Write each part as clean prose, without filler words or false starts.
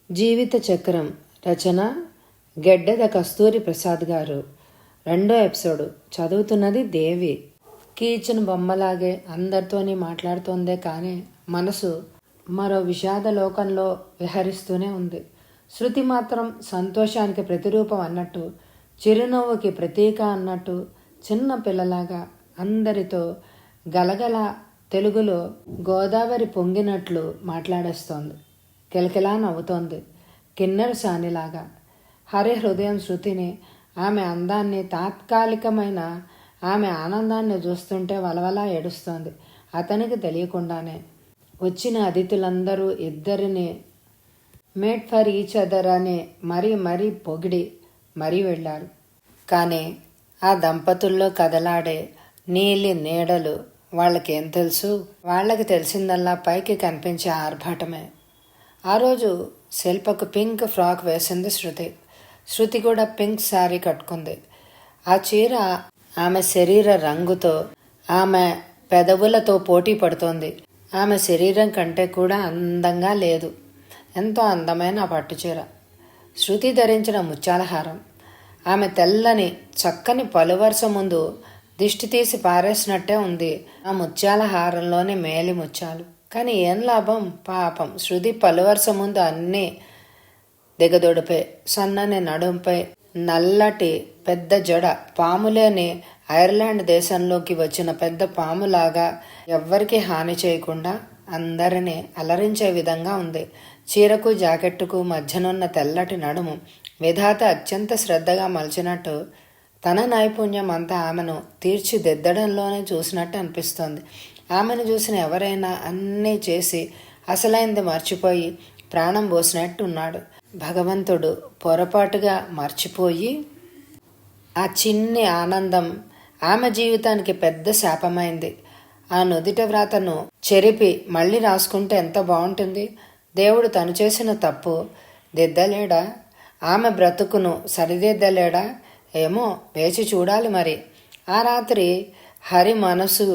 జీవిత చక్రం రచన గెడ్డెద కస్తూరి ప్రసాద్ గారు. 2వ ఎపిసోడు. చదువుతున్నది దేవి. కీచిన బొమ్మలాగే అందరితోని మాట్లాడుతోందే కానీ మనసు మరో విషాద లోకంలో విహరిస్తూనే ఉంది. శృతి మాత్రం సంతోషానికి ప్రతిరూపం అన్నట్టు, చిరునవ్వుకి ప్రతీక అన్నట్టు చిన్న పిల్లలాగా అందరితో గలగల తెలుగులో గోదావరి పొంగినట్లు మాట్లాడేస్తోంది. కిలకిలా నవ్వుతోంది కిన్నెర సానిలాగా. హరి హృదయం శృతిని, ఆమె అందాన్ని, తాత్కాలికమైన ఆమె ఆనందాన్ని చూస్తుంటే వలవలా ఏడుస్తోంది. అతనికి తెలియకుండానే వచ్చిన అతిథులందరూ ఇద్దరిని మేడ్ ఫర్ ఈచ్ అదర్ అని మరీ పొగిడి మరీ వెళ్ళారు. కానీ ఆ దంపతుల్లో కదలాడే నీలి నీడలు వాళ్ళకేం తెలుసు? వాళ్ళకి తెలిసిందల్లా పైకి కనిపించే ఆర్భాటమే. ఆ రోజు శిల్పకు పింక్ ఫ్రాక్ వేసింది శృతి కూడా పింక్ శారీ కట్టుకుంది. ఆ చీర ఆమె శరీర రంగుతో, ఆమె పెదవులతో పోటీ పడుతోంది. ఆమె శరీరం కంటే కూడా అందంగా లేదు. ఎంతో అందమైన ఆ పట్టుచీర, శృతి ధరించిన ముత్యాలహారం, ఆమె తెల్లని చక్కని పలువరుస ముందు దిష్టి తీసి పారేసినట్టే ఉంది ఆ ముత్యాలహారంలోని మేలి ముత్యాలు. కానీ ఏం లాభం? పాపం శృతి పలువరుస ముందు అన్నీ దిగదొడిపై, సన్నని నడుంపై నల్లటి పెద్ద జడ, పాములేని ఐర్లాండ్ దేశంలోకి వచ్చిన పెద్ద పాములాగా ఎవ్వరికి హాని చేయకుండా అందరినీ అలరించే విధంగా ఉంది. చీరకు జాకెట్టుకు మధ్యనున్న తెల్లటి నడుము విధాత అత్యంత శ్రద్ధగా మలిచినట్టు, తన నైపుణ్యం అంతా ఆమెను తీర్చిదిద్దడంలోనే చూసినట్టు అనిపిస్తోంది. ఆమెను చూసిన ఎవరైనా అన్నీ చేసి అసలైంది మర్చిపోయి ప్రాణం పోసినట్టున్నాడు. భగవంతుడు పొరపాటుగా మర్చిపోయి ఆ చిన్ని ఆనందం ఆమె జీవితానికి పెద్ద శాపమైంది. ఆ నుదిట వ్రాతను చెరిపి మళ్ళీ రాసుకుంటే ఎంత బాగుంటుంది. దేవుడు తను చేసిన తప్పు దిద్దలేడా? ఆమె బ్రతుకును సరిదిద్దలేడా? ఏమో, వేచి చూడాలి మరి. ఆ రాత్రి హరి మనసు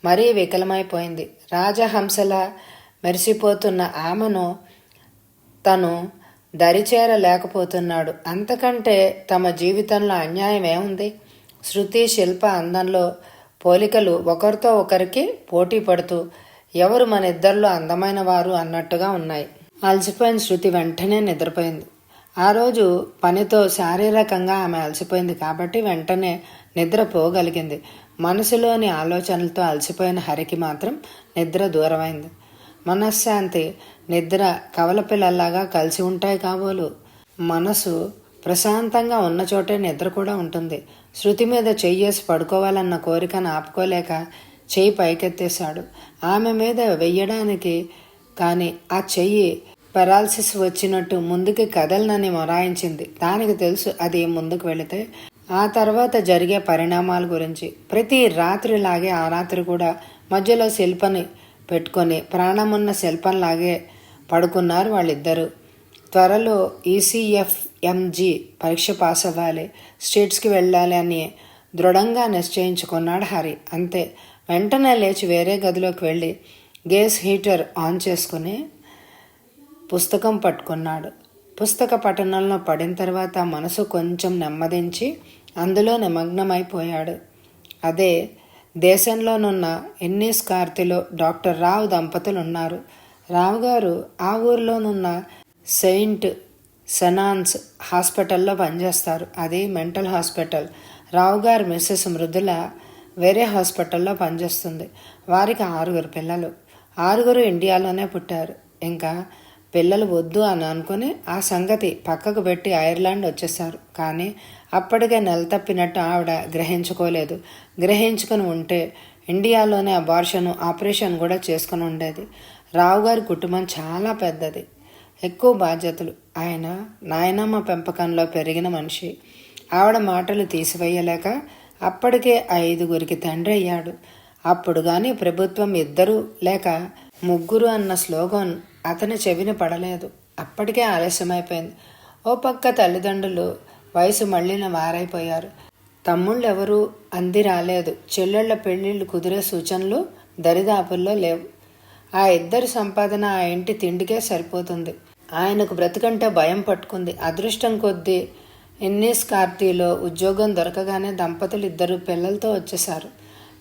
మరీ వికలమైపోయింది. రాజహంసలా మెరిసిపోతున్న ఆమెను తను దరిచేరలేకపోతున్నాడు. అంతకంటే తమ జీవితంలో అన్యాయం ఏముంది? శృతి శిల్ప అందంలో పోలికలు ఒకరితో ఒకరికి పోటీ పడుతూ ఎవరు మన ఇద్దరిలో అందమైన వారు అన్నట్టుగా ఉన్నాయి. అలసిపోయిన శృతి వెంటనే నిద్రపోయింది. ఆ రోజు పనితో శారీరకంగా ఆమె అలసిపోయింది కాబట్టి వెంటనే నిద్రపోగలిగింది. మనసులోని ఆలోచనలతో అలసిపోయిన హరికి మాత్రం నిద్ర దూరమైంది. మనశ్శాంతి, నిద్ర కవల పిల్లల్లాగా కలిసి ఉంటాయి కాబోలు. మనసు ప్రశాంతంగా ఉన్న చోటే నిద్ర కూడా ఉంటుంది. శృతి మీద చెయ్యేసి పడుకోవాలన్న కోరికను ఆపుకోలేక చెయ్యి పైకెత్తేశాడు. ఆమె మీద వెయ్యడానికి, కానీ ఆ చెయ్యి పెరాలసిస్ వచ్చినట్టు ముందుకి కదలనని మొరాయించింది. దానికి తెలుసు అది ముందుకు వెళితే ఆ తర్వాత జరిగే పరిణామాల గురించి. ప్రతి రాత్రిలాగే ఆ రాత్రి కూడా మధ్యలో శిల్పని పెట్టుకొని ప్రాణమున్న శిల్పంలాగే పడుకున్నారు వాళ్ళిద్దరూ. త్వరలో ECFMG పరీక్ష పాస్ అవ్వాలి, స్టేట్స్కి వెళ్ళాలి అని దృఢంగా నిశ్చయించుకున్నాడు హరి. అంతే, వెంటనే లేచి వేరే గదిలోకి వెళ్ళి గ్యాస్ హీటర్ ఆన్ చేసుకుని పుస్తకం పట్టుకున్నాడు. పుస్తక పఠనంలో పడిన తర్వాత మనసు కొంచెం నెమ్మదించి అందులో నిమగ్నమైపోయాడు. అదే దేశంలోనున్న ఎన్నీస్ కార్తిలో డాక్టర్ రావు దంపతులు ఉన్నారు. రావు గారు ఆ ఊరిలోనున్న సెయింట్ సెనాన్స్ హాస్పిటల్లో పనిచేస్తారు. అది మెంటల్ హాస్పిటల్. రావు గారు మిస్సెస్ మృదుల వేరే హాస్పిటల్లో పనిచేస్తుంది. వారికి 6 పిల్లలు. 6 ఇండియాలోనే పుట్టారు. ఇంకా పిల్లలు వద్దు అని అనుకుని ఆ సంగతి పక్కకు పెట్టి ఐర్లాండ్ వచ్చేసారు. కానీ అప్పటికే నెల తప్పినట్టు ఆవిడ గ్రహించుకోలేదు. గ్రహించుకుని ఉంటే ఇండియాలోనే అబార్షన్ ఆపరేషన్ కూడా చేసుకుని ఉండేది. రావు గారి కుటుంబం చాలా పెద్దది, ఎక్కువ బాధ్యతలు. ఆయన నాయనమ్మ పెంపకంలో పెరిగిన మనిషి. ఆవిడ మాటలు తీసివేయలేక అప్పటికే 5 తండ్రి అయ్యాడు. అప్పుడు కానీ ప్రభుత్వం 2 లేక 3 అన్న స్లోగన్ అతని చెవిని పడలేదు. అప్పటికే ఆలస్యమైపోయింది. ఓ పక్క తల్లిదండ్రులు వయసు మళ్ళిన వారైపోయారు. తమ్ముళ్ళు ఎవరూ అంది రాలేదు. చెల్లెళ్ల పెళ్లిళ్ళు కుదిరే సూచనలు దరిదాపుల్లో లేవు. ఆ 2 సంపాదన ఆ ఇంటి తిండికే సరిపోతుంది. ఆయనకు బ్రతికంటే భయం పట్టుకుంది. అదృష్టం కొద్దీ ఎన్నిస్కార్టీలో ఉద్యోగం దొరకగానే దంపతులు 2 పిల్లలతో వచ్చేశారు.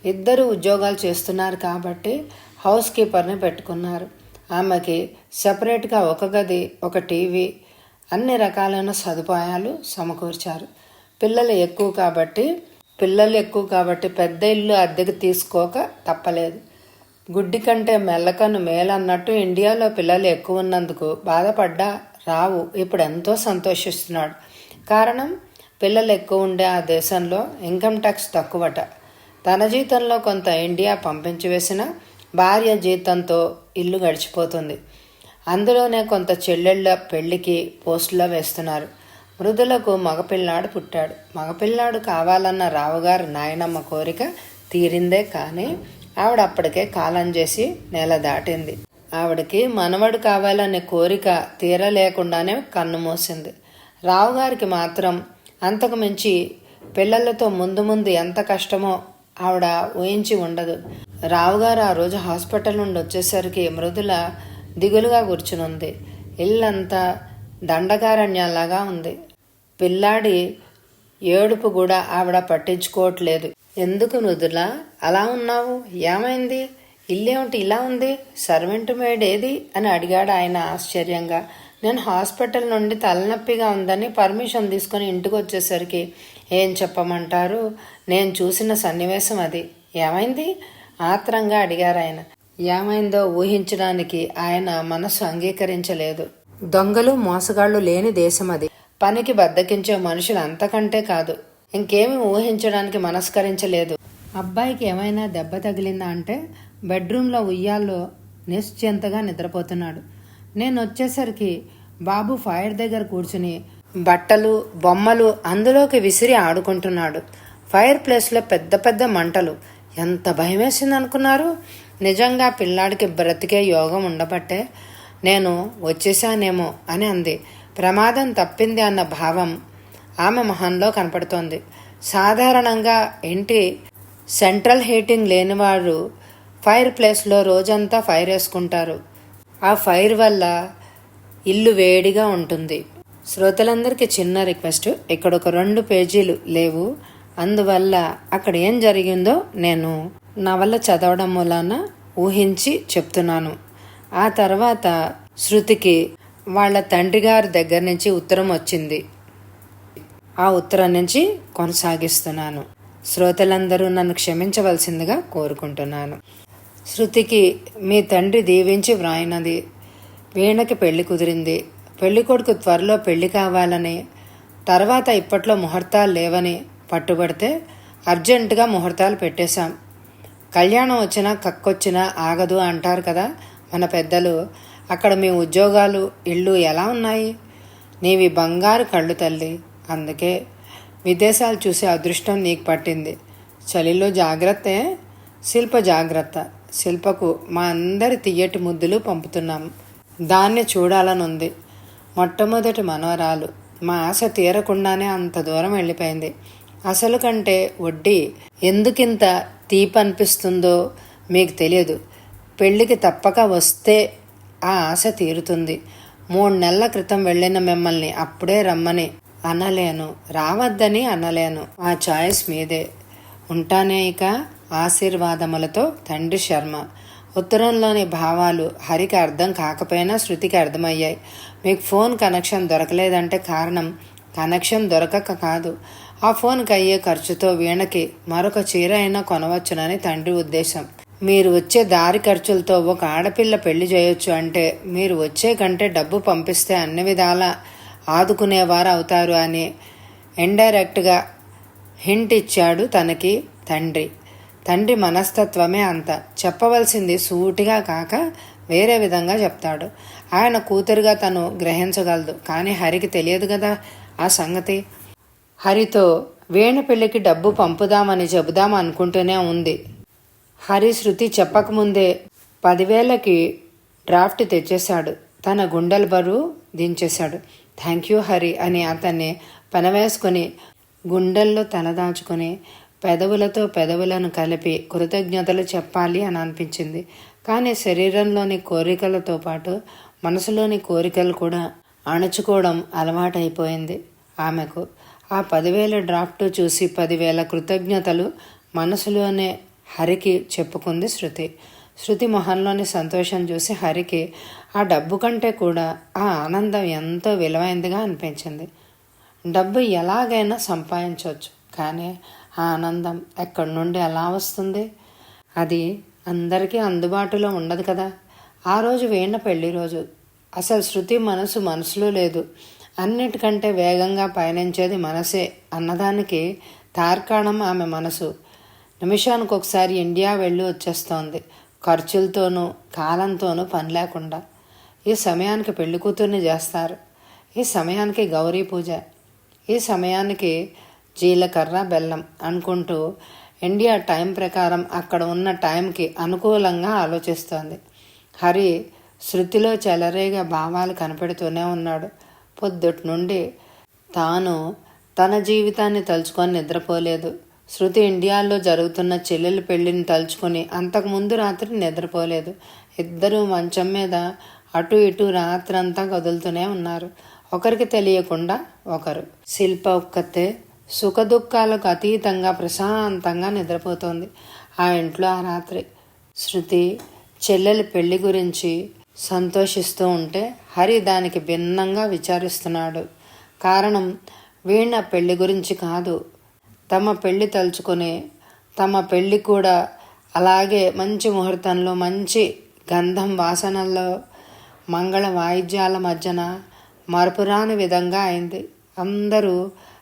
2 ఉద్యోగాలు చేస్తున్నారు కాబట్టి హౌస్ కీపర్ని పెట్టుకున్నారు. ఆమెకి సపరేట్గా ఒక గది, ఒక టీవీ, అన్ని రకాలైన సదుపాయాలు సమకూర్చారు. పిల్లలు ఎక్కువ కాబట్టి పెద్ద ఇల్లు అద్దెకు తీసుకోక తప్పలేదు. గుడ్డి కంటే మెల్లకన్ను మేలన్నట్టు ఇండియాలో పిల్లలు ఎక్కువ ఉన్నందుకు బాధపడ్డా రావు ఇప్పుడు ఎంతో సంతోషిస్తున్నాడు. కారణం, పిల్లలు ఎక్కువ ఉండే ఆ దేశంలో ఇన్కమ్ ట్యాక్స్ తక్కువట. తన జీతంలో కొంత ఇండియా పంపించి వేసిన భార్య జీతంతో ఇల్లు గడిచిపోతుంది. అందులోనే కొంత చెల్లెళ్ళ పెళ్లికి పోస్టులో వేస్తున్నారు. మృదులకు మగపిల్లాడు పుట్టాడు. మగపిల్లాడు కావాలన్న రావుగారు నాయనమ్మ కోరిక తీరిందే కానీ ఆవిడ అప్పటికే కాలం చేసి నెల దాటింది. ఆవిడకి మనవడు కావాలనే కోరిక తీరలేకుండానే కన్ను మూసింది. రావుగారికి మాత్రం అంతకు మించి పిల్లలతో ముందు ఎంత కష్టమో ఆవిడ ఊహించి ఉండదు. రావుగారు ఆ రోజు హాస్పిటల్ నుండి వచ్చేసరికి మృదుల దిగులుగా కూర్చునుంది. ఇల్లంతా దండకారణ్యంలాగా ఉంది. పిల్లాడి ఏడుపు కూడా ఆవిడ పట్టించుకోవట్లేదు. ఎందుకు మృదుల అలా ఉన్నావు? ఏమైంది? ఇల్లేమిటి ఇలా ఉంది? సర్వెంట్ మేడ్ ఏది అని అడిగాడు ఆయన ఆశ్చర్యంగా. నేను హాస్పిటల్ నుండి తలనొప్పిగా ఉందని పర్మిషన్ తీసుకొని ఇంటికి వచ్చేసరికి ఏం చెప్పమంటారు, నేను చూసిన సన్నివేశం అది. ఏమైంది? ఆత్రంగా అడిగారు ఆయన. ఏమైందో ఊహించడానికి ఆయన మనసు అంగీకరించలేదు. దొంగలు మోసగాళ్లు లేని దేశం అది. పనికి బద్దకించే మనుషులు అంతకంటే కాదు. ఇంకేమి ఊహించడానికి మనస్కరించలేదు. అబ్బాయికి ఏమైనా దెబ్బ తగిలిందా అంటే బెడ్రూమ్లో ఉయ్యాల్లో నిశ్చింతగా నిద్రపోతున్నాడు. నేను వచ్చేసరికి బాబు ఫైర్ దగ్గర కూర్చుని బట్టలు బొమ్మలు అందులోకి విసిరి ఆడుకుంటున్నాడు. ఫైర్ ప్లేస్లో పెద్ద మంటలు. ఎంత భయం వేసింది అనుకున్నారు? నిజంగా పిల్లాడికి బ్రతికే యోగం ఉండబట్టే నేను వచ్చేసానేమో అని అంది. ప్రమాదం తప్పింది అన్న భావం ఆమె మొహంలో కనపడుతోంది. సాధారణంగా ఇంటి సెంట్రల్ హీటింగ్ లేనివారు ఫైర్ ప్లేస్లో రోజంతా ఫైర్ వేసుకుంటారు. ఆ ఫైర్ వల్ల ఇల్లు వేడిగా ఉంటుంది. శ్రోతలందరికీ చిన్న రిక్వెస్ట్, ఇక్కడ ఒక 2 పేజీలు లేవు. అందువల్ల అక్కడ ఏం జరిగిందో నేను నవల చదవడం మూలాన ఊహించి చెప్తున్నాను. ఆ తర్వాత శృతికి వాళ్ళ తండ్రి గారి దగ్గర నుంచి ఉత్తరం వచ్చింది. ఆ ఉత్తరం నుంచి కొనసాగిస్తున్నాను. శ్రోతలందరూ నన్ను క్షమించవలసిందిగా కోరుకుంటున్నాను. శృతికి మీ తండ్రి దీవించి వ్రాయినది. వీణకి పెళ్లి కుదిరింది. పెళ్లి కొడుకు త్వరలో పెళ్లి కావాలని, తర్వాత ఇప్పట్లో ముహూర్తాలు లేవని పట్టుబడితే అర్జెంటుగా ముహూర్తాలు పెట్టేశాం. కళ్యాణం వచ్చినా కక్కొచ్చినా ఆగదు అంటారు కదా మన పెద్దలు. అక్కడ మీ ఉద్యోగాలు ఇళ్ళు ఎలా ఉన్నాయి? నీవి బంగారు కళ్ళు తల్లి. అందుకే విదేశాలు చూసే అదృష్టం నీకు పట్టింది. చలిలో జాగ్రత్తే. శిల్ప జాగ్రత్త. శిల్పకు మా అందరి తియ్యటి ముద్దులు పంపుతున్నాము. దాన్ని చూడాలనుంది. మొట్టమొదటి మనవరాలు. మా ఆశ తీరకుండానే అంత దూరం వెళ్ళిపోయింది. అసలు కంటే వడ్డీ ఎందుకింత తీపనిపిస్తుందో మీకు తెలియదు. పెళ్ళికి తప్పక వస్తే ఆ ఆశ తీరుతుంది. 3 నెలల క్రితం వెళ్ళిన మిమ్మల్ని అప్పుడే రమ్మని అనలేను, రావద్దని అనలేను. ఆ చాయిస్ మీదే. ఉంటానే ఇక. ఆశీర్వాదములతో తండ్రి శర్మ. ఉత్తరంలోని భావాలు హరికి అర్థం కాకపోయినా శృతికి అర్థమయ్యాయి. మీకు ఫోన్ కనెక్షన్ దొరకలేదంటే కారణం కనెక్షన్ దొరకక కాదు, ఆ ఫోన్కి అయ్యే ఖర్చుతో వీణకి మరొక చీర అయినా కొనవచ్చునని తండ్రి ఉద్దేశం. మీరు వచ్చే దారి ఖర్చులతో ఒక ఆడపిల్ల పెళ్లి చేయొచ్చు అంటే మీరు వచ్చే కంటే డబ్బు పంపిస్తే అన్ని విధాలా ఆదుకునేవారు అవుతారు అని ఇండైరెక్ట్గా హింట్ ఇచ్చాడు తనకి తండ్రి. తండ్రి మనస్తత్వమే అంత. చెప్పవలసింది సూటిగా కాక వేరే విధంగా చెప్తాడు. ఆయన కూతురుగా తను గ్రహించగలదు, కానీ హరికి తెలియదు కదా ఆ సంగతి. హరితో వీణ పెళ్లికి డబ్బు పంపుదామని చెబుదాం అనుకుంటూనే ఉంది. హరి శృతి చెప్పకముందే 10,000కి డ్రాఫ్ట్ తెచ్చేశాడు. తన గుండెల బరువు దించేశాడు. థ్యాంక్ యూ హరి అని అతన్ని పనవేసుకుని గుండెల్లో తలదాచుకుని పెదవులతో పెదవులను కలిపి కృతజ్ఞతలు చెప్పాలి అని అనిపించింది. కానీ శరీరంలోని కోరికలతో పాటు మనసులోని కోరికలు కూడా అణుచుకోవడం అలవాటైపోయింది ఆమెకు. ఆ 10,000 డ్రాఫ్ట్ చూసి 10,000 కృతజ్ఞతలు మనసులోనే హరికి చెప్పుకుంది శృతి. శృతి మొహంలోని సంతోషం చూసి హరికి ఆ డబ్బు కంటే కూడా ఆ ఆనందం ఎంతో విలువైందిగా అనిపించింది. డబ్బు ఎలాగైనా సంపాదించవచ్చు, కానీ ఆ ఆనందం ఎక్కడి నుండి ఎలా వస్తుంది? అది అందరికీ అందుబాటులో ఉండదు కదా. ఆ రోజు వీణ పెళ్లి రోజు. అసలు శృతి మనసులో లేదు. అన్నిటికంటే వేగంగా పయనించేది మనసే అన్నదానికి తార్కాణం ఆమె మనసు. నిమిషానికి ఒకసారి ఇండియా వెళ్ళి వచ్చేస్తోంది, ఖర్చులతోనూ కాలంతోనూ పని లేకుండా. ఈ సమయానికి పెళ్లి కూతుర్ని చేస్తారు, ఈ సమయానికి గౌరీ పూజ, ఈ సమయానికి జీలకర్ర బెల్లం అనుకుంటూ ఇండియా టైం ప్రకారం అక్కడ ఉన్న టైంకి అనుకూలంగా ఆలోచిస్తోంది. హరి శృతిలో చెలరేగా భావాలు కనపెడుతూనే ఉన్నాడు. పొద్దుటి నుండి తాను తన జీవితాన్ని తలుచుకొని నిద్రపోలేదు. శృతి ఇండియాలో జరుగుతున్న చెల్లెలు పెళ్లిని తలుచుకొని అంతకుముందు రాత్రి నిద్రపోలేదు. ఇద్దరూ మంచం మీద అటు ఇటు రాత్రంతా కదులుతూనే ఉన్నారు, ఒకరికి తెలియకుండా ఒకరు. శిల్ప ఒక్కతే సుఖదుఖాలకు అతీతంగా ప్రశాంతంగా నిద్రపోతోంది ఆ ఇంట్లో ఆ రాత్రి. శృతి చెల్లెలి పెళ్లి గురించి సంతోషిస్తూ ఉంటే హరి దానికి భిన్నంగా విచారిస్తున్నాడు. కారణం వీణ పెళ్లి గురించి కాదు, తమ పెళ్లి తలుచుకొని తమ పెళ్లి కూడా అలాగే మంచి ముహూర్తంలో మంచి గంధం వాసనల్లో మంగళ వాయిద్యాల మధ్యన మరపురాని విధంగా అయింది. అందరూ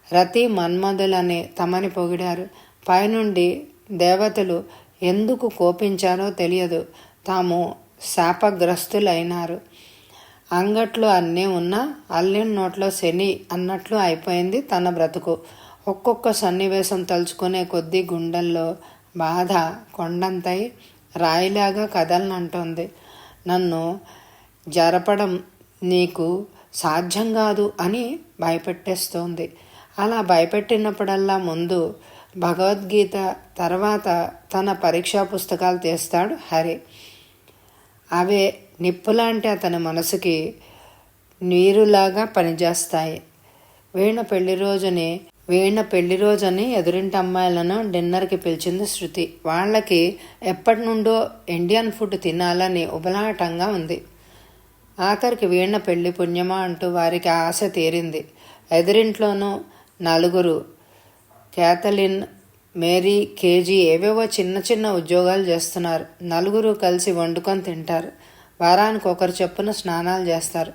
రతి మన్మధులని తమని పొగిడారు. పైనుండి దేవతలు ఎందుకు కోపించారో తెలియదు, తాము శాపగ్రస్తులైనారు. అంగట్లో అన్నీ ఉన్నా అల్లిన నోట్లో శని అన్నట్లు అయిపోయింది తన బ్రతుకు. ఒక్కొక్క సన్నివేశం తలుచుకునే కొద్దీ గుండెల్లో బాధ కొండంతై రాయిలాగా కదలనంటోంది. నన్ను జరపడం నీకు సాధ్యం కాదు అని భయపెట్టేస్తోంది. అలా భయపెట్టినప్పుడల్లా ముందు భగవద్గీత, తర్వాత తన పరీక్షా పుస్తకాలు తీస్తాడు హరి. అవే నిప్పులాంటి అతని మనసుకి నీరులాగా పనిచేస్తాయి. వీణ పెళ్లి రోజుని ఎదురింటి అమ్మాయిలను డిన్నర్కి పిలిచింది శృతి. వాళ్ళకి ఎప్పటి నుండో ఇండియన్ ఫుడ్ తినాలని ఉబలాటంగా ఉంది. ఆఖరికి వీణ పెళ్లి పుణ్యమా అంటూ వారికి ఆశ తీరింది. ఎదురింట్లోనూ నలుగురు, క్యాథలిన్, మేరీ, కేజీ ఏవేవో చిన్న చిన్న ఉద్యోగాలు చేస్తున్నారు. నలుగురు కలిసి వండుకొని తింటారు. వారానికి ఒకరు చొప్పున స్నానాలు చేస్తారు.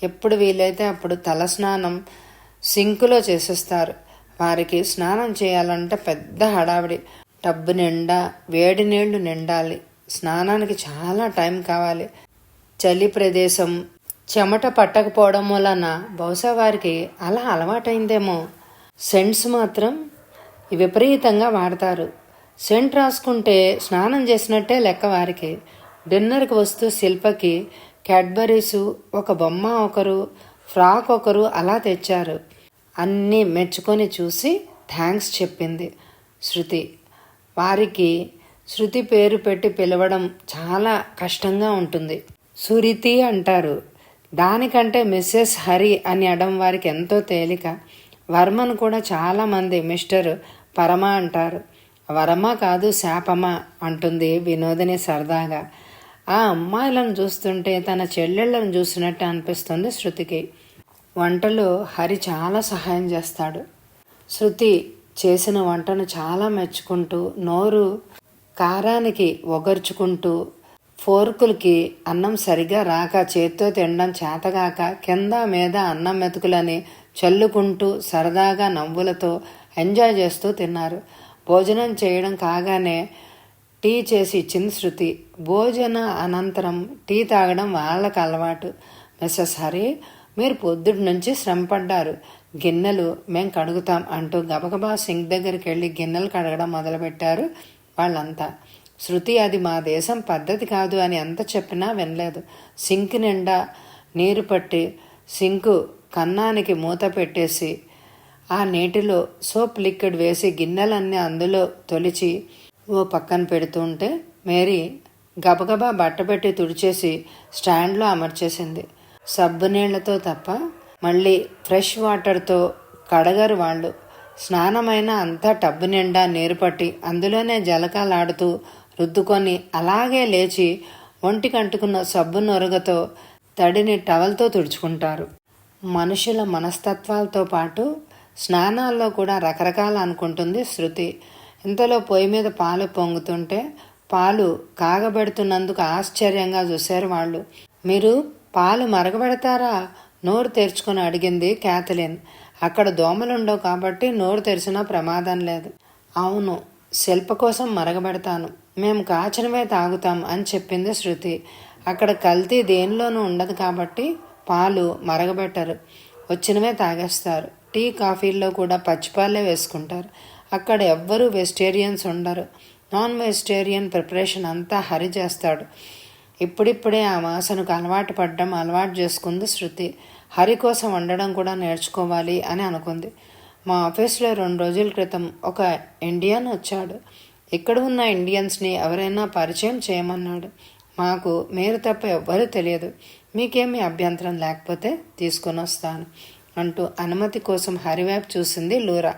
ఎప్పుడు వీలైతే అప్పుడు తల స్నానం సింకులో చేసేస్తారు. వారికి స్నానం చేయాలంటే పెద్ద హడావిడి. టబ్బు నిండా వేడి నీళ్లు నిండాలి. స్నానానికి చాలా టైం కావాలి. చలి ప్రదేశం, చెమట పట్టకపోవడం వలన బహుశా వారికి అలా అలవాటైందేమో. సెంట్స్ మాత్రం విపరీతంగా వాడతారు. సెంట్ రాసుకుంటే స్నానం చేసినట్టే లెక్క వారికి. డిన్నర్కి వస్తూ శిల్పకి క్యాడ్బరీసు, ఒక బొమ్మ ఒకరు, ఫ్రాక్ ఒకరు అలా తెచ్చారు. అన్నీ మెచ్చుకొని చూసి థ్యాంక్స్ చెప్పింది శృతి. వారికి శృతి పేరు పెట్టి పిలవడం చాలా కష్టంగా ఉంటుంది. సురితి అంటారు. దానికంటే మిస్సెస్ హరి అని అనడం వారికి ఎంతో తేలిక. వర్మను కూడా చాలామంది మిస్టర్ పరమ అంటారు. వరమ కాదు శాపమ అంటుంది వినోదిని సరదాగా. ఆ అమ్మాయిలను చూస్తుంటే తన చెల్లెళ్లను చూసినట్టు అనిపిస్తుంది శృతికి. వంటలో హరి చాలా సహాయం చేస్తాడు. శృతి చేసిన వంటను చాలా మెచ్చుకుంటూ నోరు కారానికి ఒగర్చుకుంటూ, ఫోర్కులకి అన్నం సరిగా రాక చేత్తో తినడం చేతగాక కింద మీద అన్నం మెతుకులని చల్లుకుంటూ సరదాగా నవ్వులతో ఎంజాయ్ చేస్తూ తిన్నారు. భోజనం చేయడం కాగానే టీ చేసి ఇచ్చింది శృతి. భోజన అనంతరం టీ తాగడం వాళ్ళకు అలవాటు. మిస్సెస్ హరి, మీరు పొద్దుటి నుంచి శ్రమపడ్డారు, గిన్నెలు మేం కడుగుతాం అంటూ గబగబా సింక్ దగ్గరికి వెళ్ళి గిన్నెలు కడగడం మొదలుపెట్టారు వాళ్ళంతా. శృతి అది మా దేశం పద్ధతి కాదు అని ఎంత చెప్పినా వినలేదు. సింక్ నిండా నీరు పట్టి సింకు కన్నానికి మూత పెట్టేసి ఆ నీటిలో సోప్ లిక్విడ్ వేసి గిన్నెలన్నీ అందులో తొలిచి ఓ పక్కన పెడుతుంటే మేరీ గబగబా బట్టపెట్టి తుడిచేసి స్టాండ్లో అమర్చేసింది. సబ్బు నీళ్లతో తప్ప మళ్ళీ ఫ్రెష్ వాటర్తో కడగరు వాళ్ళు. స్నానమైన అంతా టబ్బు నిండా నీరు పట్టి అందులోనే జలకాలాడుతూ రుద్దుకొని అలాగే లేచి ఒంటికంటుకున్న సబ్బు నొరగతో తడిని టవల్తో తుడుచుకుంటారు. మనుషుల మనస్తత్వాలతో పాటు స్నానాల్లో కూడా రకరకాలు అనుకుంటుంది శృతి. ఇంతలో పొయ్యి మీద పాలు పొంగుతుంటే పాలు కాగబెడుతున్నందుకు ఆశ్చర్యంగా చూశారు వాళ్ళు. మీరు పాలు మరగబెడతారా? నోరు తెరుచుకొని అడిగింది క్యాథలిన్. అక్కడ దోమలుండవు కాబట్టి నోరు తెరిచినా ప్రమాదం లేదు. అవును, శిల్ప కోసం మరగబెడతాను. మేము కాచినవే తాగుతాం అని చెప్పింది శృతి. అక్కడ కల్తీ దేనిలోనూ ఉండదు కాబట్టి పాలు మరగబెట్టరు, వచ్చినవే తాగేస్తారు. టీ కాఫీల్లో కూడా పచ్చిపాలే వేసుకుంటారు. అక్కడ ఎవ్వరూ వెజిటేరియన్స్ ఉండరు. నాన్ వెజిటేరియన్ ప్రిపరేషన్ అంతా హరి చేస్తాడు. ఇప్పుడిప్పుడే ఆ వాసనకు అలవాటు చేసుకుంది శృతి. హరి కోసం వండడం కూడా నేర్చుకోవాలి అని అనుకుంది. మా ఆఫీస్లో 2 రోజుల క్రితం ఒక ఇండియన్ వచ్చాడు. ఇక్కడ ఉన్న ఇండియన్స్ని ఎవరైనా పరిచయం చేయమన్నాడు. మాకు మీరు తప్ప ఎవ్వరూ తెలియదు. మీకేమీ అభ్యంతరం లేకపోతే తీసుకొని వస్తాను అంటూ అనుమతి కోసం హరివైపు చూసింది లూరా.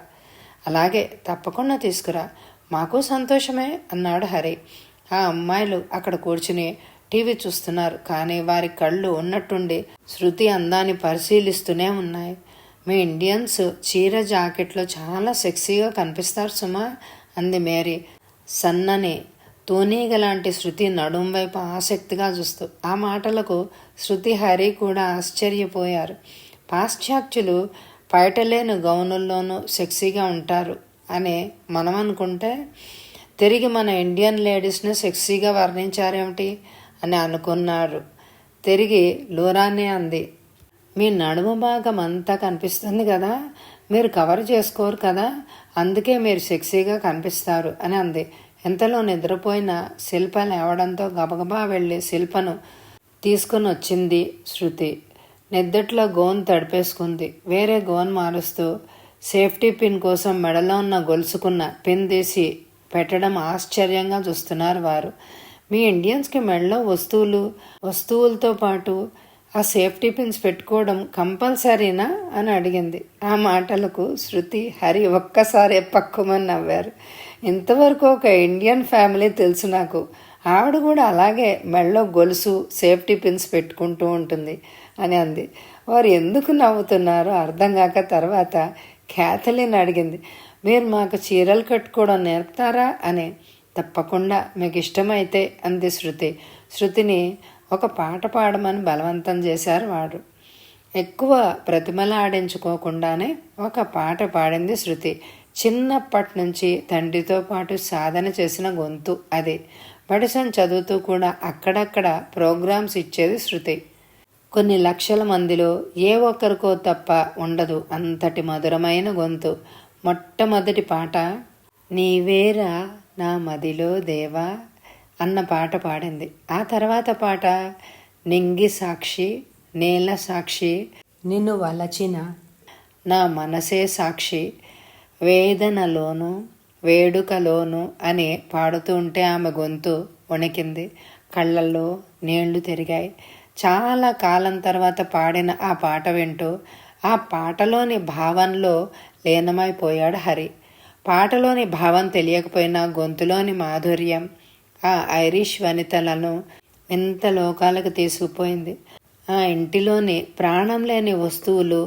అలాగే, తప్పకుండా తీసుకురా, మాకు సంతోషమే అన్నాడు హరి. ఆ అమ్మాయిలు అక్కడ కూర్చుని టీవీ చూస్తున్నారు. కానీ వారి కళ్ళు ఉన్నట్టుండి శృతి అందాన్ని పరిశీలిస్తూనే ఉన్నాయి. మీ ఇండియన్స్ చీర జాకెట్లో చాలా సెక్సీగా కనిపిస్తారు సుమా అంది మేరీ సన్నని తూనీగ లాంటి శృతి నడుం వైపు ఆసక్తిగా చూస్తూ. ఆ మాటలకు శృతి హరి కూడా ఆశ్చర్యపోయారు. పాశ్చాత్యులు పైటలేని గౌనుల్లోనూ సెక్సీగా ఉంటారు అని మనం అనుకుంటే తిరిగి మన ఇండియన్ లేడీస్ని సెక్సీగా వర్ణించారేమిటి అని అనుకున్నారు. తిరిగి లూరానే అంది, మీ నడుము భాగం అంతా కనిపిస్తుంది కదా, మీరు కవర్ చేసుకోరు కదా, అందుకే మీరు సెక్సీగా కనిపిస్తారు అని అంది. ఇంతలో నిద్రపోయిన శిల్ప లేవడంతో గబగబా వెళ్ళి శిల్పను తీసుకుని వచ్చింది శృతి. నిద్దట్లో గోన్ తడిపేసుకుంది. వేరే గోన్ మారుస్తూ సేఫ్టీ పిన్ కోసం మెడలో ఉన్న గొలుసుకున్న పిన్ తీసి పెట్టడం ఆశ్చర్యంగా చూస్తున్నారు వారు. మీ ఇండియన్స్కి మెడలో వస్తువులతో పాటు ఆ సేఫ్టీ పిన్స్ పెట్టుకోవడం కంపల్సరీనా అని అడిగింది. ఆ మాటలకు శృతి హరి ఒక్కసారి పక్కుమని నవ్వారు. ఇంతవరకు ఒక ఇండియన్ ఫ్యామిలీ తెలుసు నాకు. ఆవిడ కూడా అలాగే మెడలో గొలుసు సేఫ్టీ పిన్స్ పెట్టుకుంటూ ఉంటుంది అని అంది. వారు ఎందుకు నవ్వుతున్నారో అర్థం కాక తర్వాత క్యాథలిన్ అడిగింది, మీరు మాకు చీరలు కట్టుకోవడం నేర్పుతారా అని. తప్పకుండా, మీకు ఇష్టమైతే అంది శృతి. శృతిని ఒక పాట పాడమని బలవంతం చేశారు వాడు. ఎక్కువ ప్రతిమలాడించుకోకుండానే ఒక పాట పాడింది శృతి. చిన్నప్పటి నుంచి తండ్రితో పాటు సాధన చేసిన గొంతు అది. మెడిసిన్ చదువుతూ కూడా అక్కడక్కడ ప్రోగ్రామ్స్ ఇచ్చేది శృతి. కొన్ని లక్షల మందిలో ఏ ఒక్కరికో తప్ప ఉండదు అంతటి మధురమైన గొంతు. మొట్టమొదటి పాట నీవేరా నా మదిలో దేవా అన్న పాట పాడింది. ఆ తర్వాత పాట నింగి సాక్షి నేల సాక్షి నిన్ను వలచిన నా మనసే సాక్షి వేదనలోను వేడుకలోను అని పాడుతూ ఉంటే ఆమె గొంతు వణికింది. కళ్ళల్లో నీళ్లు తిరిగాయి. చాలా కాలం తర్వాత పాడిన ఆ పాట వింటూ ఆ పాటలోని భావంలో లీనమైపోయాడు హరి. పాటలోని భావం తెలియకపోయినా గొంతులోని మాధుర్యం ఆ ఐరిష్ వనితలను ఎంత లోకాలకు తీసుకుపోయింది. ఆ ఇంటిలోని ప్రాణం లేని వస్తువులు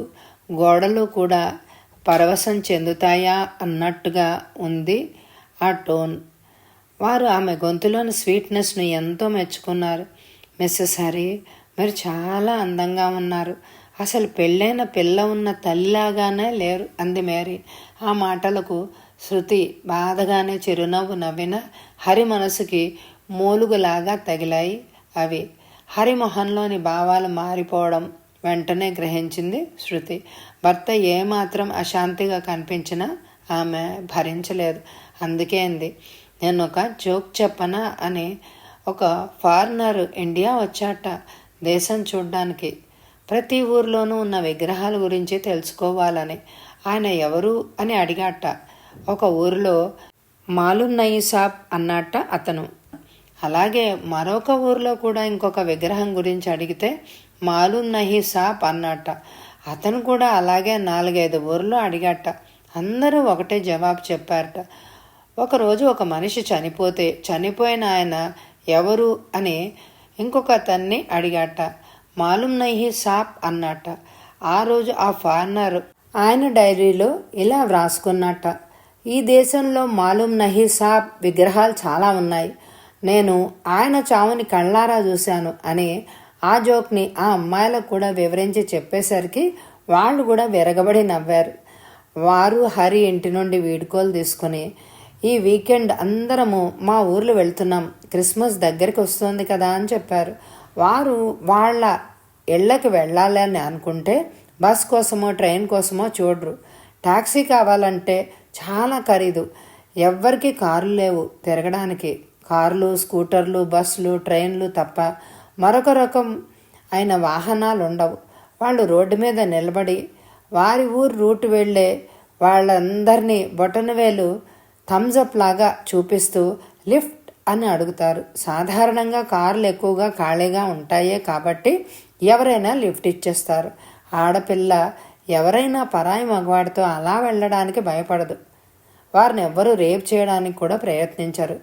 గోడలు కూడా పరవశం చెందుతాయా అన్నట్టుగా ఉంది ఆ టోన్. వారు ఆమె గొంతులోని స్వీట్నెస్ను ఎంతో మెచ్చుకున్నారు. మిస్సెస్ హరి, మీరు చాలా అందంగా ఉన్నారు. అసలు పెళ్ళైన పిల్ల ఉన్న తల్లిలాగానే లేరు అంది మేరీ. ఆ మాటలకు శృతి బాధగానే చిరునవ్వు నవ్విన హరి మనసుకి మూలుగులాగా తగిలాయి అవి. హరి మొహంలోని భావాలు మారిపోవడం వెంటనే గ్రహించింది శృతి. భర్త ఏమాత్రం అశాంతిగా కనిపించినా ఆమె భరించలేదు. అందుకే అంది, నేను ఒక జోక్ చెప్పనా అని. ఒక ఫారినర్ ఇండియా వచ్చాట దేశం చూడ్డానికి. ప్రతి ఊర్లోనూ ఉన్న విగ్రహాల గురించి తెలుసుకోవాలని. ఆయన ఎవరు అని అడిగాట. ఒక ఊరిలో మాలున్నయి సాబ్ అన్నట్ట అతను. అలాగే మరొక ఊర్లో కూడా ఇంకొక విగ్రహం గురించి అడిగితే మాలూమ్ నహీ సాప్ అన్నట్ట. అతను కూడా అలాగే 4-5 ఊర్లో అడిగట. అందరూ ఒకటే జవాబు చెప్పారట. ఒకరోజు ఒక మనిషి చనిపోతే చనిపోయిన ఆయన ఎవరు అని ఇంకొక అతన్ని అడిగాట. మాలూమ్ నహీ సాప్ అన్నట్ట. ఆ రోజు ఆ ఫారినర్ ఆయన డైరీలో ఇలా వ్రాసుకున్నట్ట: ఈ దేశంలో మాలూమ్ నహీ సాబ్ విగ్రహాలు చాలా ఉన్నాయి. నేను ఆయన చావుని కళ్ళారా చూశాను అని ఆ జోక్ని ఆ అమ్మాయిలకు కూడా వివరించి చెప్పేసరికి వాళ్ళు కూడా విరగబడి నవ్వారు. వారు హరి ఇంటి నుండి వీడ్కోలు తీసుకుని, ఈ వీకెండ్ అందరము మా ఊర్లు వెళ్తున్నాం, క్రిస్మస్ దగ్గరికి వస్తుంది కదా అని చెప్పారు. వారు వాళ్ళ ఇళ్ళకి వెళ్ళాలని అనుకుంటే బస్ కోసమో ట్రైన్ కోసమో చూడరు. టాక్సీ కావాలంటే చాలా ఖరీదు. ఎవ్వరికి కార్లు లేవు తిరగడానికి. కార్లు, స్కూటర్లు, బస్సులు, ట్రైన్లు తప్ప మరొక రకం అయిన వాహనాలు ఉండవు. వాళ్ళు రోడ్డు మీద నిలబడి వారి ఊరు రూట్ వెళ్ళే వాళ్ళందరినీ బొటనవేలు థమ్జప్ లాగా చూపిస్తూ లిఫ్ట్ అని అడుగుతారు. సాధారణంగా కార్లు ఎక్కువగా ఖాళీగా ఉంటాయే కాబట్టి ఎవరైనా లిఫ్ట్ ఇచ్చేస్తారు. ఆడపిల్ల ఎవరైనా పరాయి మగవాడితో అలా వెళ్ళడానికి భయపడదు. వారిని ఎవ్వరూ రేప్ చేయడానికి కూడా ప్రయత్నించరు.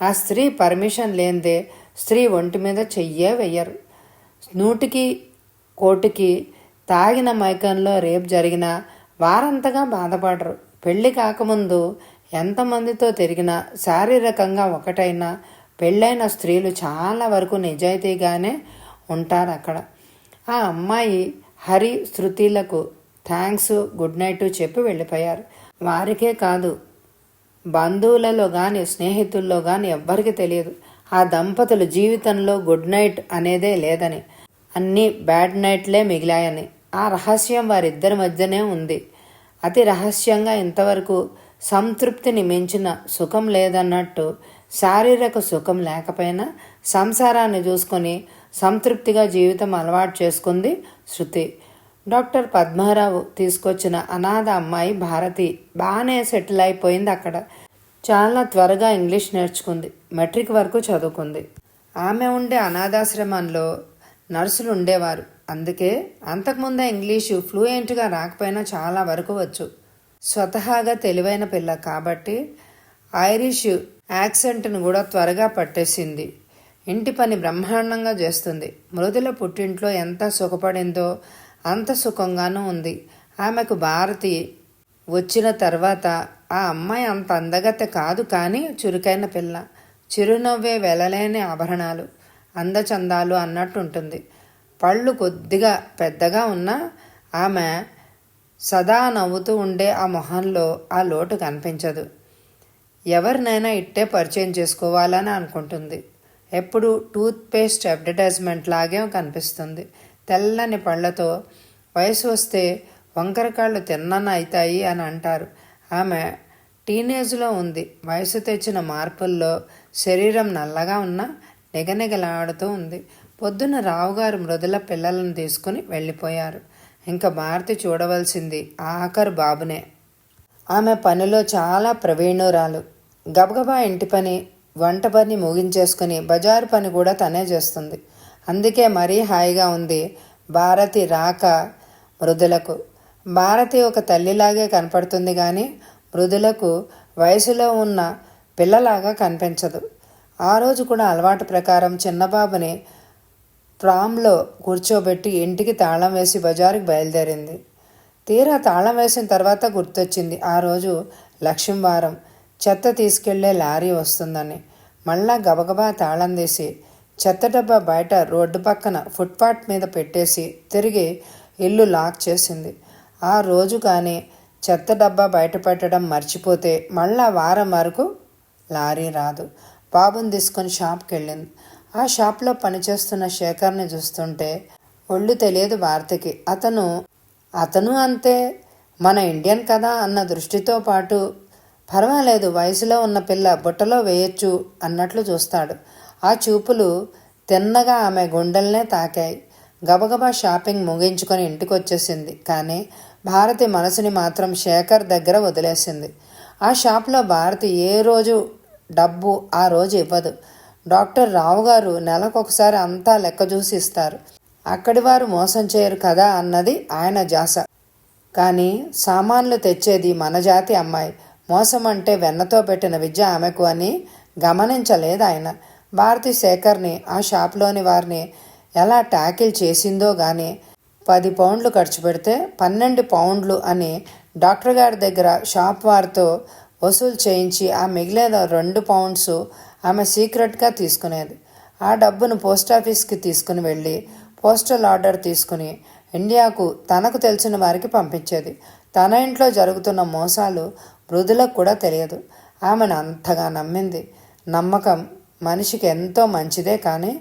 ఆ స్త్రీ పర్మిషన్ లేనిదే స్త్రీ ఒంటి మీద చెయ్యే వెయ్యరు. 100కి 1,00,00,000కి తాగిన మైకంలో రేప్ జరిగినా వారంతగా బాధపడరు. పెళ్లి కాకముందు ఎంతమందితో తిరిగినా శారీరకంగా ఒకటైనా పెళ్ళైన స్త్రీలు చాలా వరకు నిజాయితీగానే ఉంటారు అక్కడ. ఆ అమ్మాయి హరి, శృతిలకు థ్యాంక్స్, గుడ్ నైట్ చెప్పి వెళ్ళిపోయారు. వారికే కాదు, బంధువులలో కానీ స్నేహితుల్లో కానీ ఎవ్వరికి తెలియదు ఆ దంపతులు జీవితంలో గుడ్ నైట్ అనేదే లేదని, అన్నీ బ్యాడ్ నైట్లే మిగిలాయని. ఆ రహస్యం వారిద్దరి మధ్యనే ఉంది. అతి రహస్యంగా ఇంతవరకు సంతృప్తిని మించిన సుఖం లేదన్నట్టు శారీరక సుఖం లేకపోయినా సంసారాన్ని చూసుకొని సంతృప్తిగా జీవితం అలవాటు చేసుకుంది శృతి. డాక్టర్ పద్మారావు తీసుకొచ్చిన అనాథ అమ్మాయి భారతి బాగానే సెటిల్ అయిపోయింది అక్కడ. చాలా త్వరగా ఇంగ్లీష్ నేర్చుకుంది. మెట్రిక్ వరకు చదువుకుంది. ఆమె ఉండే అనాథాశ్రమంలో నర్సులు ఉండేవారు. అందుకే అంతకుముందే ఇంగ్లీషు ఫ్లూయెంట్గా రాకపోయినా చాలా వరకు వచ్చు. స్వతహాగా తెలివైన పిల్ల కాబట్టి ఐరిష్ యాక్సెంట్ను కూడా త్వరగా పట్టేసింది. ఇంటి పని బ్రహ్మాండంగా చేస్తుంది. మృదుల పుట్టింట్లో ఎంత సుఖపడిందో అంత సుఖంగానూ ఉంది. ఆమెకు భారతి వచ్చిన తర్వాత ఆ అమ్మాయి అంత అందగత్తె కాదు, కానీ చురుకైన పిల్ల. చిరునవ్వే వెలలేని ఆభరణాలు, అందచందాలు అన్నట్టుంటుంది. పళ్ళు కొద్దిగా పెద్దగా ఉన్నా ఆమె సదా నవ్వుతూ ఉండే ఆ మొహంలో ఆ లోటు కనిపించదు. ఎవరినైనా ఇట్టే పరిచయం చేసుకోవాలని అనుకుంటుంది. ఎప్పుడు టూత్పేస్ట్ అడ్వర్టైజ్మెంట్ లాగే కనిపిస్తుంది. తెల్లని పళ్ళతో. వయసు వస్తే వంకరకాళ్ళు తిన్నన అవుతాయి అని అంటారు. ఆమె టీనేజ్లో ఉంది. వయసు తెచ్చిన మార్పుల్లో శరీరం నల్లగా ఉన్నా నిగనిగలాడుతూ ఉంది. పొద్దున్న రావుగారు మృదుల పిల్లలను తీసుకుని వెళ్ళిపోయారు. ఇంకా భారతి చూడవలసింది ఆఖరు బాబునే. ఆమె పనిలో చాలా ప్రవీణురాలు. గబగబా ఇంటి పని, వంట పని ముగించేసుకుని బజారు పని కూడా తనే చేస్తుంది. అందుకే మరీ హాయిగా ఉంది భారతి రాక మృదులకు. భారతి ఒక తల్లిలాగే కనపడుతుంది కానీ మృదులకు వయసులో ఉన్న పిల్లలాగా కనిపించదు. ఆ రోజు కూడా అలవాటు ప్రకారం చిన్నబాబుని ప్రాంలో కూర్చోబెట్టి ఇంటికి తాళం వేసి బజారుకి బయలుదేరింది. తీరా తాళం వేసిన తర్వాత గుర్తొచ్చింది ఆ రోజు లక్ష్మీవారం, చెత్త తీసుకెళ్లే లారీ వస్తుందని. మళ్ళా గబగబా తాళం తీసి చెత్త డబ్బా బయట రోడ్డు పక్కన ఫుట్పాత్ మీద పెట్టేసి తిరిగి ఇల్లు లాక్ చేసింది. ఆ రోజు కానీ చెత్త డబ్బా బయట పెట్టడం మర్చిపోతే మళ్ళా వారం వరకు లారీ రాదు. బాబుని తీసుకొని షాప్కి వెళ్ళింది. ఆ షాప్లో పనిచేస్తున్న శేఖర్ని చూస్తుంటే ఒళ్ళు తెలియదు భారతికి. అతను అంతే, మన ఇండియన్ కదా అన్న దృష్టితో పాటు పర్వాలేదు వయసులో ఉన్న పిల్ల బుట్టలో వేయొచ్చు అన్నట్లు చూస్తాడు. ఆ చూపులు తిన్నగా ఆమె గుండెల్నే తాకాయి. గబగబా షాపింగ్ ముగించుకొని ఇంటికి వచ్చేసింది. కానీ భారతి మనసుని మాత్రం శేఖర్ దగ్గర వదిలేసింది. ఆ షాప్లో భారతి ఏ రోజు డబ్బు ఆ రోజు ఇవ్వదు. డాక్టర్ రావు గారు నెలకొకసారి అంతా లెక్క చూసి ఇస్తారు. అక్కడి వారు మోసం చేయరు కదా అన్నది ఆయన జాస. కానీ సామాన్లు తెచ్చేది మన జాతి అమ్మాయి. మోసం అంటే వెన్నతో పెట్టిన విద్య ఆమెకు అని గమనించలేదు ఆయన. భారతి శేఖర్ని, ఆ షాప్లోని వారిని ఎలా ట్యాకిల్ చేసిందో గాని 10 పౌండ్లు ఖర్చు పెడితే 12 పౌండ్లు అని డాక్టర్ గారి దగ్గర షాప్ వారితో వసూలు చేయించి ఆ మిగిలిన 2 పౌండ్స్ ఆమె సీక్రెట్గా తీసుకునేది. ఆ డబ్బును పోస్టాఫీస్కి తీసుకుని వెళ్ళి పోస్టల్ ఆర్డర్ తీసుకుని ఇండియాకు తనకు తెలిసిన వారికి పంపించేది. తన ఇంట్లో జరుగుతున్న మోసాలు మృదులకు కూడా తెలియదు. ఆమెను అంతగా నమ్మింది. నమ్మకం మనిషికి ఎంతో మంచిదే, కానీ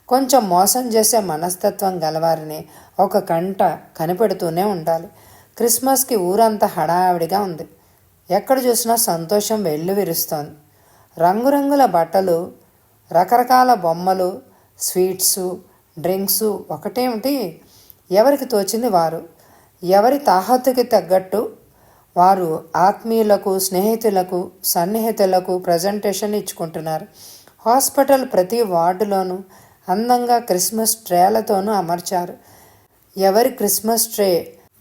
కొంచెం మోసం చేసే మనస్తత్వం గలవారిని ఒక కంట కనిపెడుతూనే ఉండాలి. క్రిస్మస్కి ఊరంతా హడావిడిగా ఉంది. ఎక్కడ చూసినా సంతోషం వెల్లువిరుస్తోంది. రంగురంగుల బట్టలు, రకరకాల బొమ్మలు, స్వీట్సు, డ్రింక్సు. ఒకటేమిటి, ఎవరికి తోచింది వారు, ఎవరి తాహతుకి తగ్గట్టు వారు ఆత్మీయులకు, స్నేహితులకు, సన్నిహితులకు ప్రజెంటేషన్ ఇచ్చుకుంటున్నారు. హాస్పిటల్ ప్రతి వార్డులోనూ అందంగా క్రిస్మస్ ట్రేలతోనూ అమర్చారు. ఎవరి క్రిస్మస్ ట్రే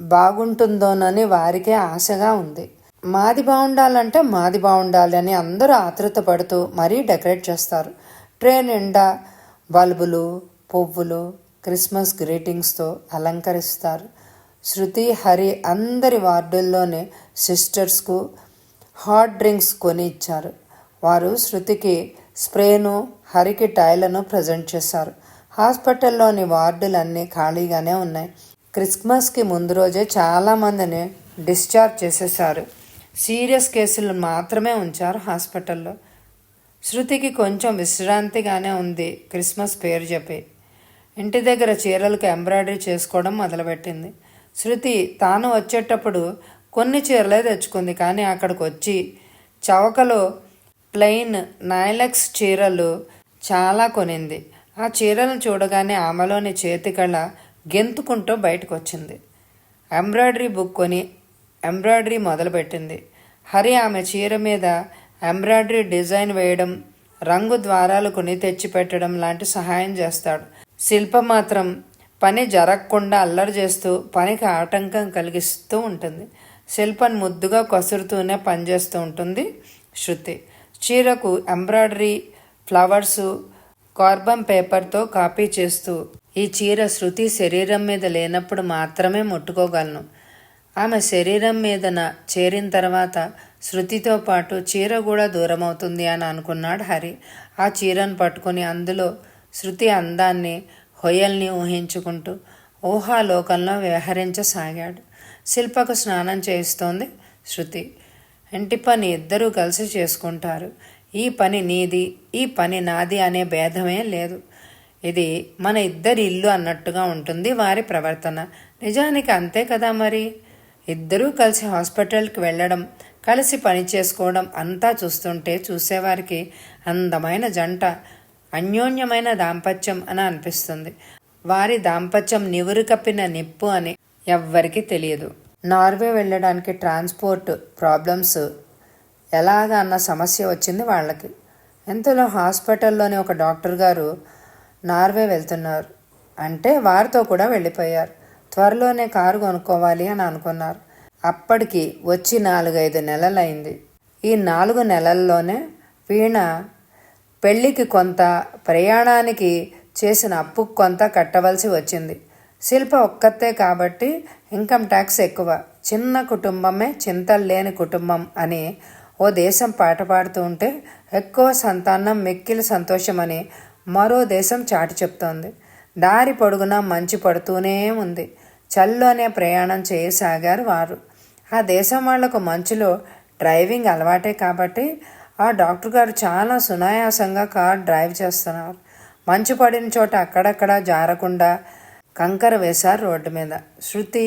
బాగుంటుందోనని వారికే ఆశగా ఉంది. మాది బాగుండాలంటే మాది బాగుండాలి అని అందరూ ఆతృత పడుతూ మరీ డెకరేట్ చేస్తారు. ట్రే నిండా బల్బులు, పువ్వులు, క్రిస్మస్ గ్రీటింగ్స్తో అలంకరిస్తారు. శృతి, హరి అందరి వార్డుల్లోనే సిస్టర్స్కు హాట్ డ్రింక్స్ కొని ఇచ్చారు. వారు శృతికి స్ప్రేను, హరికి టైలను ప్రజెంట్ చేశారు. హాస్పిటల్లోని వార్డులన్నీ ఖాళీగానే ఉన్నాయి. క్రిస్మస్కి ముందు రోజే చాలామందిని డిశ్చార్జ్ చేసేశారు. సీరియస్ కేసులు మాత్రమే ఉంచారు హాస్పిటల్లో. శృతికి కొంచెం విశ్రాంతిగానే ఉంది. క్రిస్మస్ పేరు చెప్పి ఇంటి దగ్గర చీరలకు ఎంబ్రాయిడరీ చేసుకోవడం మొదలుపెట్టింది. శృతి తాను వచ్చేటప్పుడు కొన్ని చీరలే తెచ్చుకుంది, కానీ అక్కడికి వచ్చి చవకలో ప్లెయిన్ నైలెక్స్ చీరలు చాలా కొనింది. ఆ చీరలను చూడగానే ఆమెలోని చేతికళ గెంతుకుంటూ బయటకు వచ్చింది. ఎంబ్రాయిడరీ బుక్ కొని ఎంబ్రాయిడరీ మొదలుపెట్టింది. హరి ఆమె చీర మీద ఎంబ్రాయిడరీ డిజైన్ వేయడం, రంగు ద్వారాలు కొని తెచ్చిపెట్టడం లాంటి సహాయం చేస్తాడు. శిల్ప మాత్రం పని జరగకుండా అల్లరి చేస్తూ పనికి ఆటంకం కలిగిస్తూ ఉంటుంది. శిల్పను ముద్దుగా కసురుతూనే పనిచేస్తూ ఉంటుంది శృతి. చీరకు ఎంబ్రాయిడరీ, ఫ్లవర్సు, కార్బన్ పేపర్తో కాపీ చేస్తూ, ఈ చీర శృతి శరీరం మీద లేనప్పుడు మాత్రమే ముట్టుకోగలను. ఆమె శరీరం మీదన చేరిన తర్వాత శృతితో పాటు చీర కూడా దూరం అవుతుంది అని అనుకున్నాడు హరి. ఆ చీరను పట్టుకుని అందులో శృతి అందాన్ని, హొయల్ని ఊహించుకుంటూ ఊహాలోకంలో వ్యవహరించసాగాడు. శిల్పకు స్నానం చేయిస్తోంది శృతి. ఇంటి పని ఇద్దరూ కలిసి చేసుకుంటారు. ఈ పని నీది, ఈ పని నాది అనే భేదమే లేదు. ఇది మన ఇద్దరి ఇల్లు అన్నట్టుగా ఉంటుంది వారి ప్రవర్తన. నిజానికి అంతే కదా మరి. ఇద్దరూ కలిసి హాస్పిటల్కి వెళ్ళడం, కలిసి పని చేసుకోవడం అంతా చూస్తుంటే చూసేవారికి అందమైన జంట, అన్యోన్యమైన దాంపత్యం అని అనిపిస్తుంది. వారి దాంపత్యం నివురు కప్పిన నిప్పు అని ఎవ్వరికీ తెలియదు. నార్వే వెళ్ళడానికి ట్రాన్స్పోర్ట్ ప్రాబ్లమ్స్ ఎలాగా అన్న సమస్య వచ్చింది వాళ్ళకి. ఇంతలో హాస్పిటల్లోని ఒక డాక్టర్ గారు నార్వే వెళ్తున్నారు అంటే వారితో కూడా వెళ్ళిపోయారు. త్వరలోనే కారు కొనుక్కోవాలి అని అనుకున్నారు. అప్పటికి వచ్చి 4-5 నెలలైంది. ఈ 4 నెలల్లోనే వీణ పెళ్ళికి కొంత, ప్రయాణానికి చేసిన అప్పుకు కొంత కట్టవలసి వచ్చింది. శిల్ప ఒక్కతే కాబట్టి ఇన్కమ్ ట్యాక్స్ ఎక్కువ. చిన్న కుటుంబమే చింతలు లేని కుటుంబం అని ఓ దేశం పాట పాడుతూ ఉంటే ఎక్కువ సంతానం మిక్కిలి సంతోషమని మరో దేశం చాటి చెప్తోంది. దారి పొడుగునా మంచు పడుతూనే ఉంది. చల్లోనే ప్రయాణం చేయసాగారు వారు. ఆ దేశం వాళ్లకు మంచులో డ్రైవింగ్ అలవాటే కాబట్టి ఆ డాక్టర్ గారు చాలా సునాయాసంగా కార్ డ్రైవ్ చేస్తున్నారు. మంచు పడిన చోట అక్కడక్కడ జారకుండా కంకర వేశారు రోడ్డు మీద. శృతి,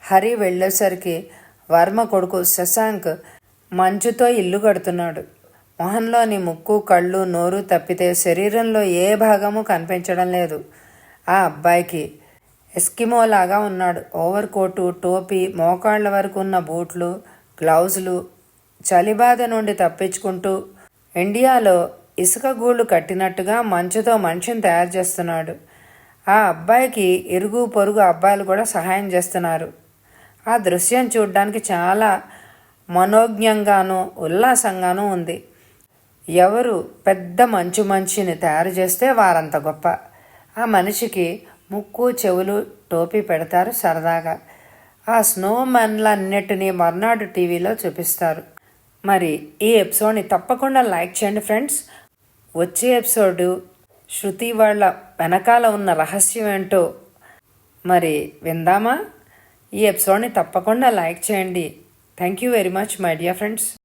హరి వెళ్ళేసరికి వర్మ కొడుకు శశాంక్ మంచుతో ఇల్లు కడుతున్నాడు. మొహంలోని ముక్కు, కళ్ళు, నోరు తప్పితే శరీరంలో ఏ భాగము కనిపించడం లేదు. ఆ అబ్బాయికి ఎస్కిమోలాగా ఉన్నాడు. ఓవర్ కోటు, టోపీ, మోకాళ్ల వరకు ఉన్న బూట్లు, గ్లౌజులు. చలిబాధ నుండి తప్పించుకుంటూ ఇండియాలో ఇసుక గూళ్ళు కట్టినట్టుగా మంచుతో మనిషిని తయారు చేస్తున్నాడు. ఆ అబ్బాయికి ఇరుగు పొరుగు అబ్బాయిలు కూడా సహాయం చేస్తున్నారు. ఆ దృశ్యం చూడడానికి చాలా మనోజ్ఞంగానూ ఉల్లాసంగానూ ఉంది. ఎవరు పెద్ద మంచు మనిషిని తయారు చేస్తే వారంత గొప్ప. ఆ మనిషికి ముక్కు చెవులు టోపీ పెడతారు సరదాగా. ఆ స్నో మ్యాన్లన్నిటినీ మర్నాడు టీవీలో చూపిస్తారు. మరి ఈ ఎపిసోడ్ని తప్పకుండా లైక్ చేయండి ఫ్రెండ్స్. వచ్చే ఎపిసోడు శృతి వాళ్ళ వెనకాల ఉన్న రహస్యం ఏంటో మరి విందామా? ఈ ఎపిసోడ్ని తప్పకుండా లైక్ చేయండి. Thank you very much my dear friends.